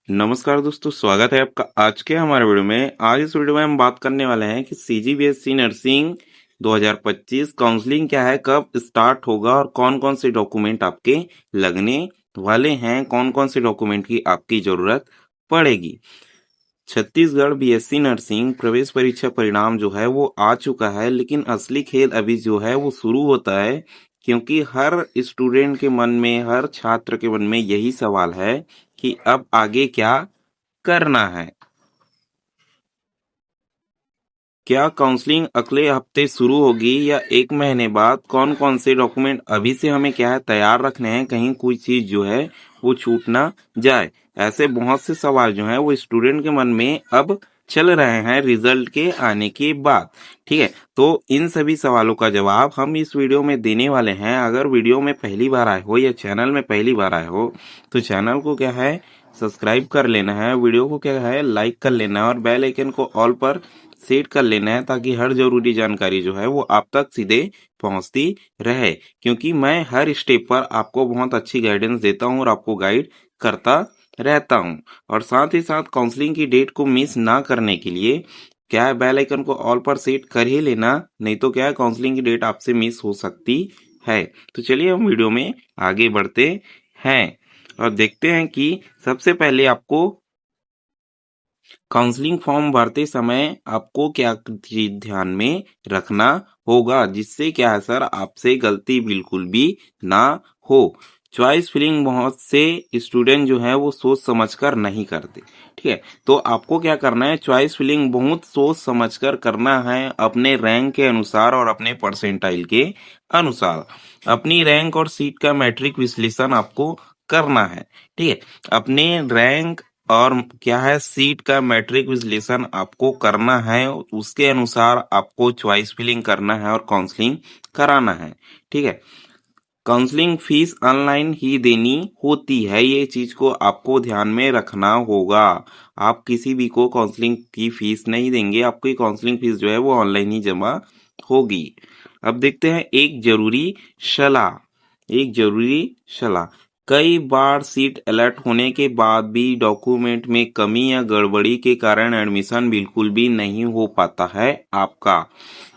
नमस्कार दोस्तों, स्वागत है आपका आज के हमारे वीडियो में। आज इस वीडियो में हम बात करने वाले हैं कि सीजीबीएसई नर्सिंग 2025 काउंसलिंग क्या है, कब स्टार्ट होगा और कौन कौन से डॉक्यूमेंट आपके लगने वाले हैं, कौन कौन से डॉक्यूमेंट की आपकी जरूरत पड़ेगी। छत्तीसगढ़ बीएससी नर्सिंग प्रवेश परीक्षा परिणाम जो है वो आ चुका है, लेकिन असली खेल अभी जो है वो शुरू होता है, क्योंकि हर स्टूडेंट के मन में, हर छात्र के मन में यही सवाल है कि अब आगे क्या करना है। क्या काउंसलिंग अगले हफ्ते शुरू होगी या एक महीने बाद? कौन कौन से डॉक्यूमेंट अभी से हमें क्या है तैयार रखने हैं, कहीं कोई चीज जो है वो छूट ना जाए। ऐसे बहुत से सवाल जो है वो स्टूडेंट के मन में अब चल रहे हैं रिजल्ट के आने के बाद। ठीक है, तो इन सभी सवालों का जवाब हम इस वीडियो में देने वाले हैं। अगर वीडियो में पहली बार आए हो या चैनल में पहली बार आए हो तो चैनल को क्या है सब्सक्राइब कर लेना है, वीडियो को क्या है लाइक कर लेना है और बेल आइकन को ऑल पर सेट कर लेना है, ताकि हर जरूरी जानकारी जो है वो आप तक सीधे पहुंचती रहे। क्योंकि मैं हर स्टेप पर आपको बहुत अच्छी गाइडेंस देता हूं और आपको गाइड करता रहता हूं। और साथ ही साथ काउंसलिंग की डेट को मिस ना करने के लिए क्या है बेल आइकन को ऑल पर सेट कर ही लेना, नहीं तो क्या है काउंसलिंग की डेट आपसे मिस हो सकती है। तो चलिए हम वीडियो में आगे बढ़ते हैं और देखते हैं कि सबसे पहले आपको काउंसलिंग फॉर्म भरते समय आपको क्या चीज ध्यान में रखना होगा, जिससे क्या है सर आपसे गलती बिल्कुल भी ना हो। चॉइस फिलिंग बहुत से स्टूडेंट जो है वो सोच समझकर नहीं करते। ठीक है, तो आपको क्या करना है, चॉइस फिलिंग बहुत सोच समझकर करना है, अपने रैंक के अनुसार और अपने परसेंटाइल के अनुसार। अपनी रैंक और सीट का मैट्रिक विश्लेषण आपको करना है। ठीक है, अपने रैंक और क्या है सीट का मैट्रिक विश्लेषण आपको करना है, उसके अनुसार आपको चॉइस फिलिंग करना है और काउंसलिंग कराना है। ठीक है, काउंसलिंग फीस ऑनलाइन ही देनी होती है, ये चीज को आपको ध्यान में रखना होगा। आप किसी भी को काउंसलिंग की फीस नहीं देंगे, आपकी काउंसलिंग फीस जो है वो ऑनलाइन ही जमा होगी। अब देखते हैं एक जरूरी सलाह। कई बार सीट अलर्ट होने के बाद भी डॉक्यूमेंट में कमी या गड़बड़ी के कारण एडमिशन बिल्कुल भी नहीं हो पाता है आपका।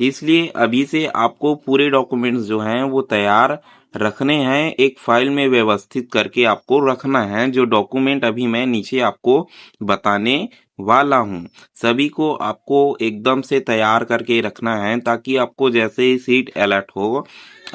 इसलिए अभी से आपको पूरे डॉक्यूमेंट्स जो हैं वो तैयार रखने हैं, एक फाइल में व्यवस्थित करके आपको रखना है। जो डॉक्यूमेंट अभी मैं नीचे आपको बताने वाला हूँ, सभी को आपको एकदम से तैयार करके रखना है, ताकि आपको जैसे ही सीट अलर्ट हो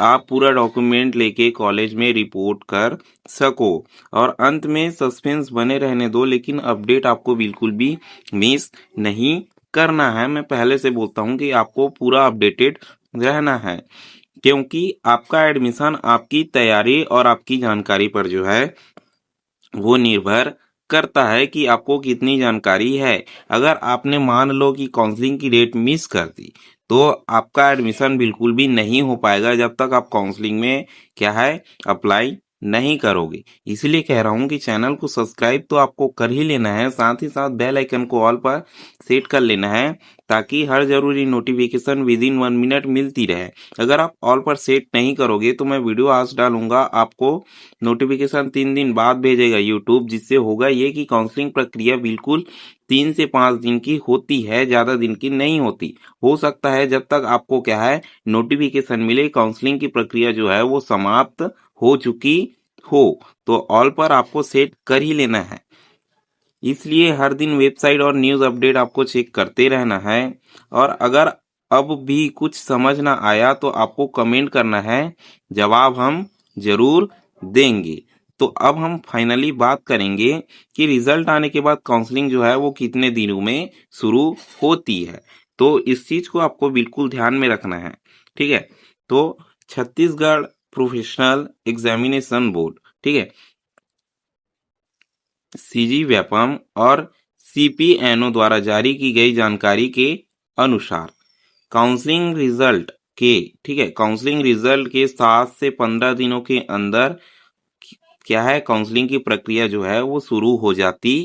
आप पूरा डॉक्यूमेंट लेके कॉलेज में रिपोर्ट कर सको। और अंत में सस्पेंस बने रहने दो, लेकिन अपडेट आपको बिल्कुल भी मिस नहीं करना है। मैं पहले से बोलता हूँ कि आपको पूरा अपडेटेड रहना है, क्योंकि आपका एडमिशन आपकी तैयारी और आपकी जानकारी पर जो है वो निर्भर करता है कि आपको कितनी जानकारी है। अगर आपने मान लो कि काउंसलिंग की डेट मिस कर दी तो आपका एडमिशन बिल्कुल भी नहीं हो पाएगा जब तक आप काउंसलिंग में क्या है अप्लाई नहीं करोगे। इसलिए कह रहा हूँ कि चैनल को सब्सक्राइब तो आपको कर ही लेना है, साथ ही साथ बेल आइकन को ऑल पर सेट कर लेना है, ताकि हर जरूरी नोटिफिकेशन विद इन 1 मिनट मिलती रहे। अगर आप ऑल पर सेट नहीं करोगे तो मैं वीडियो आज डालूंगा, आपको नोटिफिकेशन 3 दिन बाद भेजेगा यूट्यूब, जिससे होगा ये कि काउंसलिंग प्रक्रिया बिल्कुल 3 से 5 दिन की होती है, ज्यादा दिन की नहीं होती। हो सकता है जब तक आपको क्या है नोटिफिकेशन मिले काउंसलिंग की प्रक्रिया जो है वो समाप्त हो चुकी हो। तो ऑल पर आपको सेट कर ही लेना है। इसलिए हर दिन वेबसाइट और न्यूज अपडेट आपको चेक करते रहना है। और अगर अब भी कुछ समझ ना आया तो आपको कमेंट करना है, जवाब हम जरूर देंगे। तो अब हम फाइनली बात करेंगे कि रिजल्ट आने के बाद काउंसलिंग जो है वो कितने दिनों में शुरू होती है। तो इस चीज को आपको बिल्कुल ध्यान में रखना है। ठीक है, तो छत्तीसगढ़ प्रोफेशनल एग्जामिनेशन बोर्ड, ठीक है, सीजी व्यापम और सीपीएनओ द्वारा जारी की गई जानकारी के अनुसार काउंसलिंग रिजल्ट के ठीक है काउंसलिंग रिजल्ट के 7 से 15 दिनों के अंदर क्या है काउंसलिंग की प्रक्रिया जो है वो शुरू हो जाती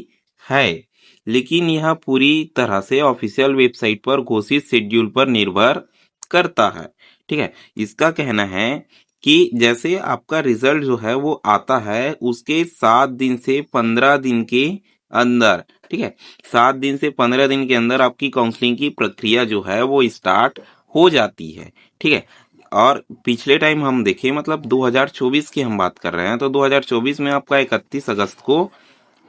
है। लेकिन यह पूरी तरह से ऑफिशियल वेबसाइट पर घोषित शेड्यूल पर निर्भर करता है। ठीक है, इसका कहना है कि जैसे आपका रिजल्ट जो है वो आता है उसके 7 दिन से 15 दिन के अंदर, ठीक है, 7 दिन से 15 दिन के अंदर आपकी काउंसलिंग की प्रक्रिया जो है वो स्टार्ट हो जाती है, ठीक है। और पिछले टाइम हम देखें, मतलब 2024 की हम बात कर रहे हैं, तो 2024 में आपका 31 अगस्त को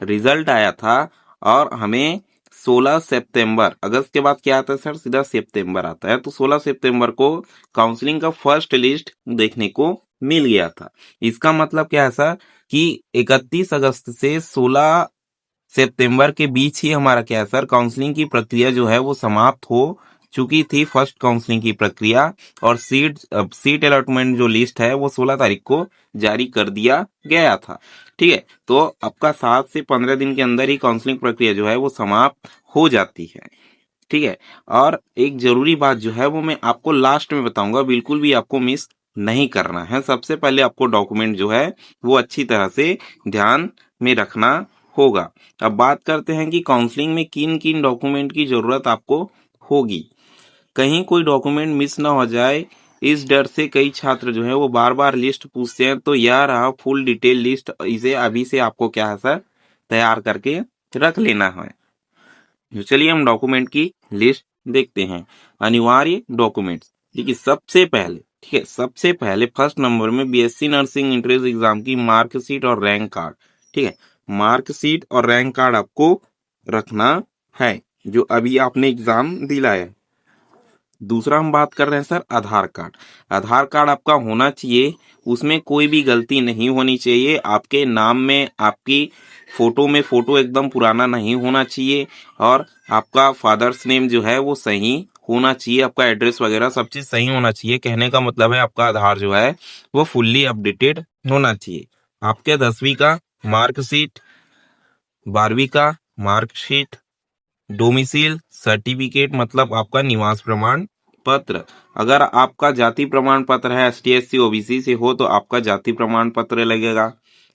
रिजल्ट आया था और हमें 16 सितंबर, अगस्त के बाद क्या आता है सर, सीधा सितंबर आता है, तो 16 सितंबर को काउंसलिंग का फर्स्ट लिस्ट देखने को मिल गया था। इसका मतलब क्या है सर कि 31 अगस्त से 16 सितंबर के बीच ही हमारा क्या है सर, काउंसलिंग की प्रक्रिया जो है वो समाप्त हो चुकी थी, फर्स्ट काउंसलिंग की प्रक्रिया। और सीट अलॉटमेंट जो लिस्ट है वो 16 तारीख को जारी कर दिया गया था, ठीक है। तो आपका 7 से 15 दिन के अंदर ही काउंसलिंग प्रक्रिया जो है वो समाप्त हो जाती है, ठीक है। और एक जरूरी बात जो है वो मैं आपको लास्ट में बताऊंगा, बिल्कुल भी आपको मिस नहीं करना है। सबसे पहले आपको डॉक्यूमेंट जो है वो अच्छी तरह से ध्यान में रखना होगा। अब बात करते हैं कि काउंसलिंग में किन किन डॉक्यूमेंट की जरूरत आपको होगी। कहीं कोई डॉक्यूमेंट मिस ना हो जाए, इस डर से कई छात्र जो है वो बार बार लिस्ट पूछते हैं, तो यह रहा फुल डिटेल लिस्ट, इसे अभी से आपको क्या है सर, तैयार करके रख लेना है। तो चलिए हम डॉक्यूमेंट की लिस्ट देखते हैं। अनिवार्य डॉक्यूमेंट्स, देखिए सबसे पहले, ठीक है, सबसे पहले फर्स्ट नंबर में बीएससी नर्सिंग एंट्रेंस एग्जाम की मार्कशीट और रैंक कार्ड, ठीक है, मार्कशीट और रैंक कार्ड आपको रखना है जो अभी आपने एग्जाम दिलाया है। दूसरा हम बात कर रहे हैं सर आधार कार्ड। आधार कार्ड आपका होना चाहिए, उसमें कोई भी गलती नहीं होनी चाहिए। आपके नाम में, आपकी फोटो में फोटो एकदम पुराना नहीं होना चाहिए, और आपका फादर्स नेम जो है वो सही होना चाहिए। आपका एड्रेस वगैरह सब चीज सही होना चाहिए। कहने का मतलब है आपका आधार जो है वो फुल्ली अपडेटेड होना चाहिए। आपके 10वीं का मार्कशीट, 12वीं का मार्कशीट, डोमिसाइल सर्टिफिकेट मतलब आपका निवास प्रमाण पत्र। अगर आपका जाति प्रमाण पत्र है, एसटी एससी ओबीसी से हो तो आपका जाति प्रमाण पत्र लगेगा।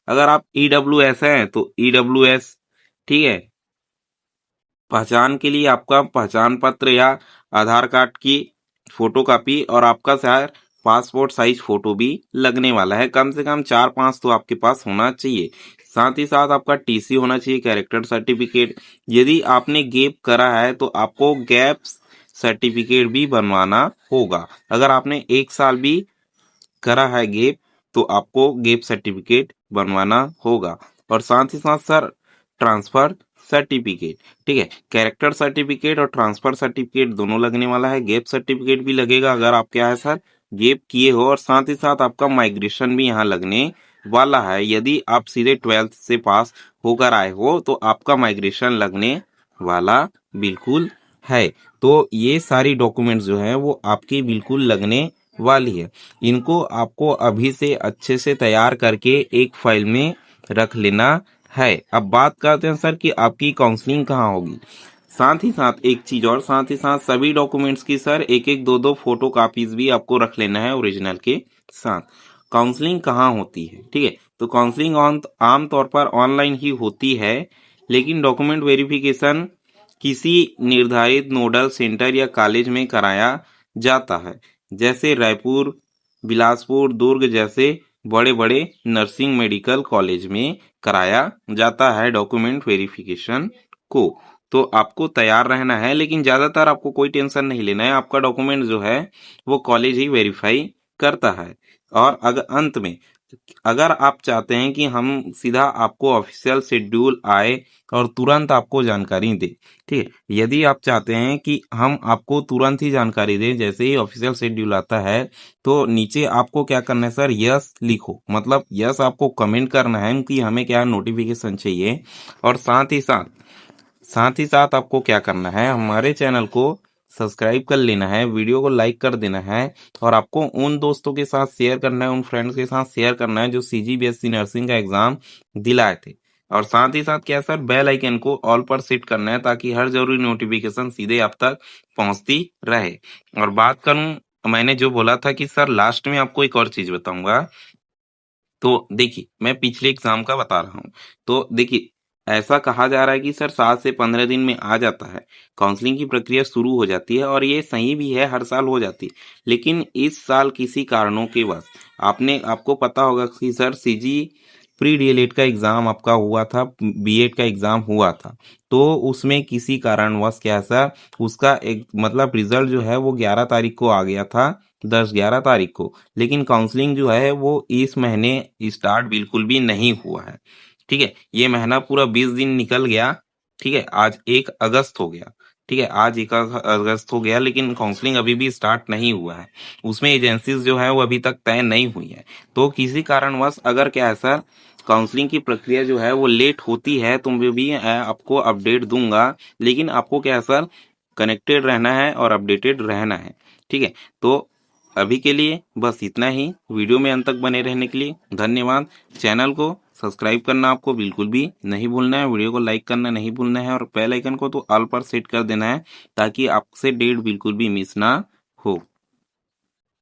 अगर आप ईडब्ल्यूएस हैं तो ईडब्ल्यूएस, ठीक है, पहचान के लिए आपका पहचान पत्र या आधार कार्ड की फोटोकॉपी, और आपका शायद पासपोर्ट साइज फोटो भी लगने वाला है। कम से कम 4-5 तो आपके पास होना चाहिए। साथ ही साथ आपका टीसी होना चाहिए, कैरेक्टर सर्टिफिकेट। यदि आपने गैप करा है तो आपको गैप सर्टिफिकेट भी बनवाना होगा। अगर आपने 1 साल भी करा है गैप तो आपको गैप सर्टिफिकेट बनवाना होगा। और साथ ही साथ सर ट्रांसफर सर्टिफिकेट, ठीक है, कैरेक्टर सर्टिफिकेट और ट्रांसफर सर्टिफिकेट दोनों लगने वाला है। गैप सर्टिफिकेट भी लगेगा अगर आप क्या है सर गैप किए हो, और साथ ही साथ आपका माइग्रेशन भी यहाँ लगने वाला है। यदि आप सीधे 12th से पास होकर आए हो तो आपका माइग्रेशन लगने वाला बिल्कुल है। तो ये सारी डॉक्यूमेंट्स जो है वो आपकी बिल्कुल लगने वाली है। इनको आपको अभी से अच्छे से तैयार करके एक फाइल में रख लेना है। अब बात करते हैं सर कि आपकी काउंसलिंग कहाँ होगी। साथ ही साथ एक चीज और, साथ ही साथ सभी डॉक्यूमेंट्स की सर एक एक दो दो फोटो कॉपीज भी आपको रख लेना है ओरिजिनल के साथ। काउंसलिंग कहाँ होती है, ठीक है, तो काउंसलिंग आमतौर पर ऑनलाइन ही होती है, लेकिन डॉक्यूमेंट वेरिफिकेशन किसी निर्धारित नोडल सेंटर या कॉलेज में कराया जाता है। जैसे रायपुर, बिलासपुर, दुर्ग जैसे बड़े बड़े नर्सिंग मेडिकल कॉलेज में कराया जाता है डॉक्यूमेंट वेरिफिकेशन को। तो आपको तैयार रहना है, लेकिन ज्यादातर आपको कोई टेंशन नहीं लेना है। आपका डॉक्यूमेंट जो है वो कॉलेज ही वेरीफाई करता है। और अगर अंत में, अगर आप चाहते हैं कि हम सीधा आपको ऑफिशियल शेड्यूल आए और तुरंत आपको जानकारी दे, ठीक है, यदि आप चाहते हैं कि हम आपको तुरंत ही जानकारी दें जैसे ही ऑफिशियल शेड्यूल आता है, तो नीचे आपको क्या करना है सर, यस लिखो, मतलब यस आपको कमेंट करना है कि हमें क्या नोटिफिकेशन चाहिए। और साथ ही साथ आपको क्या करना है, हमारे चैनल को सब्सक्राइब कर लेना है, वीडियो को लाइक कर देना है, और आपको उन दोस्तों के साथ शेयर करना है, उन फ्रेंड्स के साथ शेयर करना है जो सीजीबीएसई नर्सिंग का एग्जाम दिलाए थे। और साथ ही साथ क्या सर, बेल आइकन को ऑल पर सेट करना है ताकि हर जरूरी नोटिफिकेशन सीधे आप तक पहुंचती रहे। और बात करूं, मैंने जो बोला था कि सर लास्ट में आपको एक और चीज बताऊंगा, तो देखिए मैं पिछले एग्जाम का बता रहा हूँ। तो देखिए ऐसा कहा जा रहा है कि सर 7 से 15 दिन में आ जाता है, काउंसलिंग की प्रक्रिया शुरू हो जाती है, और ये सही भी है, हर साल हो जाती है। लेकिन इस साल किसी कारणों के वश आपको पता होगा कि सर प्री डीएलएड का एग्ज़ाम आपका हुआ था, बीएड का एग्ज़ाम हुआ था, तो उसमें किसी कारणवश क्या सर, उसका एक मतलब रिजल्ट जो है वो 11 तारीख को आ गया था, 10-11 तारीख को, लेकिन काउंसलिंग जो है वो इस महीने स्टार्ट बिल्कुल भी नहीं हुआ है। ठीक है, ये महीना पूरा 20 दिन निकल गया। ठीक है, आज 1 अगस्त हो गया। ठीक है, आज 1 अगस्त हो गया, लेकिन काउंसलिंग अभी भी स्टार्ट नहीं हुआ है। उसमें एजेंसीज जो है वो अभी तक तय नहीं हुई है। तो किसी कारणवश अगर क्या है सर, काउंसलिंग की प्रक्रिया जो है वो लेट होती है तो मैं भी आपको अपडेट दूंगा, लेकिन आपको क्या है सर, कनेक्टेड रहना है और अपडेटेड रहना है। ठीक है, तो अभी के लिए बस इतना ही। वीडियो में अंत तक बने रहने के लिए धन्यवाद। चैनल को सब्सक्राइब करना आपको बिल्कुल भी नहीं भूलना है, वीडियो को लाइक करना नहीं भूलना है और बेल आइकन को तो ऑल पर सेट कर देना है, ताकि आपसे डेट बिल्कुल भी मिस ना हो।